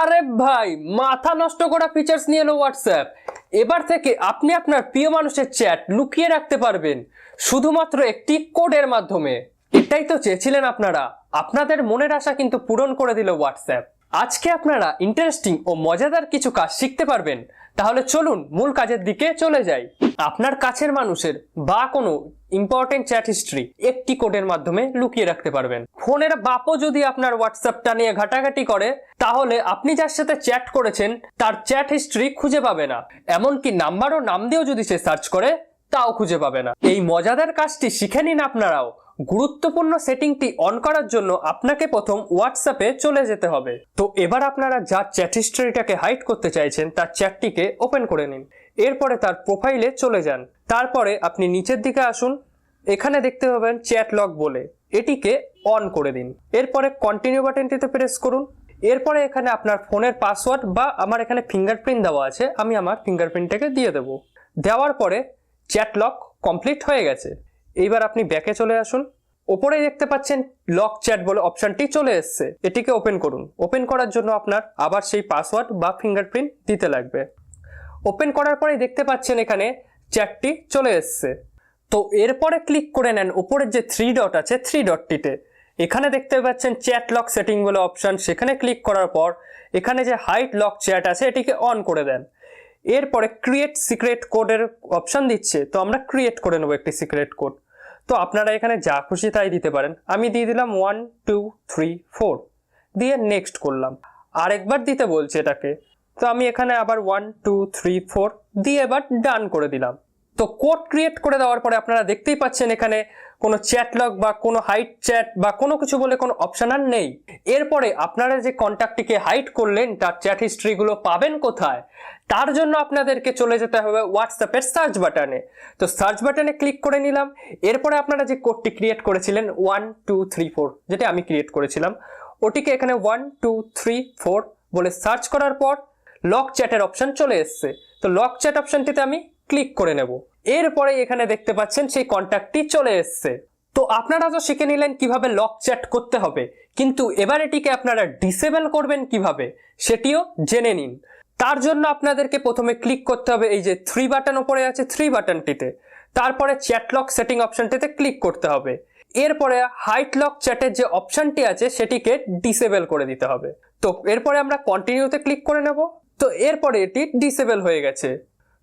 আরে ভাই, মাথা নষ্ট করা ফিচার্স নিয়ে এলো হোয়াটসঅ্যাপ। এবার থেকে আপনি আপনার প্রিয় মানুষের চ্যাট লুকিয়ে রাখতে পারবেন শুধুমাত্র একটি কোডের মাধ্যমে। এটাই তো চেয়েছিলেন আপনারা। আপনাদের মনের আশা কিন্তু পূরণ করে দিল হোয়াটসঅ্যাপ। আজকে আপনারা ইন্টারেস্টিং ও মজাদার কিছু কাজ শিখতে পারবেন। তাহলে চলুন মূল কাজের দিকে চলে যাই। আপনার কাছের মানুষের বা কোনো ইম্পর্টেন্ট চ্যাট হিস্ট্রি একটি কোডের মাধ্যমে লুকিয়ে রাখতে পারবেন। ফোনের বাপও যদি আপনার হোয়াটসঅ্যাপটা নিয়ে ঘাটাঘাটি করে, তাহলে আপনি যার সাথে চ্যাট করেছেন তার চ্যাট হিস্ট্রি খুঁজে পাবে না। এমনকি নাম্বার ও নাম দিয়েও যদি সে সার্চ করে, তাও খুঁজে পাবে না। এই মজাদার কাজটি শিখে নিন আপনারাও। গুরুত্বপূর্ণ সেটিংটি অন করার জন্য আপনাকে প্রথম হোয়াটসঅ্যাপে চলে যেতে হবে। তো এবার আপনারা যার চ্যাট হিস্ট্রিটাকে হাইড করতে চাইছেন তার চ্যাটটিকে ওপেন করে নিন। এরপরে তার প্রোফাইলে চলে যান। তারপরে আপনি নিচের দিকে আসুন, এখানে দেখতে পাবেন চ্যাট লগ বলে, এটিকে অন করে দিন। এরপরে কন্টিনিউ বাটনটিতে প্রেস করুন। এরপরে এখানে আপনার ফোনের পাসওয়ার্ড বা আমার এখানে ফিঙ্গারপ্রিন্ট দেওয়া আছে, আমি আমার ফিঙ্গারপ্রিন্টটাকে দিয়ে দেব। দেওয়ার পরে চ্যাট লক কমপ্লিট হয়ে গেছে। এইবার আপনি ব্যাকে চলে আসুন। ওপরে দেখতে পাচ্ছেন লক চ্যাট বলে অপশনটি চলে এসছে, এটিকে ওপেন করুন। ওপেন করার জন্য আপনার আবার সেই পাসওয়ার্ড বা ফিঙ্গারপ্রিন্ট দিতে লাগবে। ওপেন করার পরে দেখতে পাচ্ছেন এখানে চ্যাটটি চলে এসছে। তো এরপরে ক্লিক করে নেন উপরের যে থ্রি ডট আছে, থ্রি ডটটিতে। এখানে দেখতে পাচ্ছেন চ্যাট লক সেটিং বলে অপশন, সেখানে ক্লিক করার পর এখানে যে হাইড লক চ্যাট আছে এটিকে অন করে দেন। এরপরে ক্রিয়েট সিক্রেট কোডের অপশন দিচ্ছে, তো আমরা ক্রিয়েট করে নেবো একটি সিক্রেট কোড। তো আপনারা এখানে যা খুশি তাই দিতে পারেন। আমি দিয়ে দিলাম 1 2 3 4 দিয়ে নেক্সট করলাম। আরেকবার দিতে বলছে এটাকে, তো আমি এখানে আবার 1 2 3 4 দিয়ে এবার ডান করে দিলাম। তো কোড ক্রিয়েট করে দেওয়ার পরে আপনারা দেখতেই পাচ্ছেন এখানে কোনো চ্যাট লগ বা কোনো হাইড চ্যাট বা কোনো কিছু বলে কোনো অপশন আর নেই। এরপরে আপনারা যে কন্ট্যাক্টটিকে হাইড করলেন তার চ্যাট হিস্ট্রিগুলো পাবেন কোথায়? তার জন্য আপনাদেরকে চলে যেতে হবে হোয়াটসঅ্যাপের সার্চ বাটনে। তো সার্চ বাটনে ক্লিক করে নিলাম। এরপরে আপনারা যে কোডটি ক্রিয়েট করেছিলেন 1 2 3 4, যেটা আমি ক্রিয়েট করেছিলাম, ওটিকে এখানে 1 2 3 4 বলে সার্চ করার পর লক চ্যাটের অপশন চলে এসছে। তো লক চ্যাট অপশনটিতে আমি ক্লিক করে নেব। এরপরে এখানে দেখতে পাচ্ছেন সেই কন্ট্যাক্টটি চলে এসছে। তো আপনারা তো শিখে নিলেন কিভাবে লক চ্যাট করতে হবে, কিন্তু এবার এটিকে আপনারা ডিসেবল করবেন কিভাবে সেটিও জেনে নিন। তার জন্য আপনাদেরকে প্রথমে ক্লিক করতে হবে এই যে থ্রি বাটন উপরে আছে, থ্রি বাটনটিতে। তারপরে চ্যাট লক সেটিং অপশনটিতে ক্লিক করতে হবে। এরপরে হাইড লক চ্যাটের যে অপশনটি আছে সেটিকে ডিসেবল করে দিতে হবে। তো এরপরে আমরা কন্টিনিউতে ক্লিক করে নেব। তো এরপরে এটি ডিসেবল হয়ে গেছে।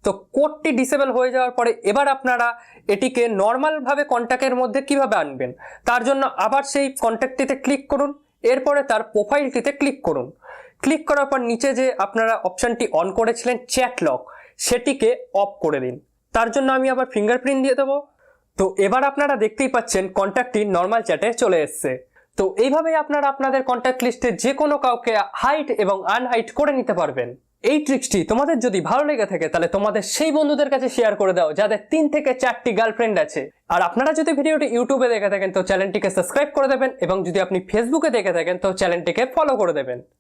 তো কোডটি ডিসেবল হয়ে যাওয়ার পরে এবার আপনারা এটিকে নর্মালভাবে কন্ট্যাক্টের মধ্যে কিভাবে আনবেন, তার জন্য আবার সেই কন্ট্যাক্টটিতে ক্লিক করুন। এরপরে তার প্রোফাইলটিতে ক্লিক করুন। ক্লিক করার পর নিচে যে আপনারা অপশনটি অন করেছিলেন চ্যাট লক, সেটিকে অফ করে দিন। তার জন্য আমি আবার ফিঙ্গারপ্রিন্ট দিয়ে দেবো। তো এবার আপনারা দেখতেই পাচ্ছেন কন্ট্যাক্টটি নর্মাল চ্যাটে চলে এসছে। তো এইভাবেই আপনারা আপনাদের কন্ট্যাক্ট লিস্টে যে কোনো কাউকে হাইড এবং আনহাইড করে নিতে পারবেন। এই ট্রিক্সটি তোমাদের যদি ভালো লেগে থাকে তাহলে তোমাদের সেই বন্ধুদের কাছে শেয়ার করে দাও যাদের 3 থেকে 4টি গার্লফ্রেন্ড আছে। আর আপনারা যদি ভিডিওটি ইউটিউবে দেখে থাকেন তো চ্যানেলটিকে সাবস্ক্রাইব করে দেবেন, এবং যদি আপনি ফেসবুকে দেখে থাকেন তো চ্যানেলটিকে ফলো করে দেবেন।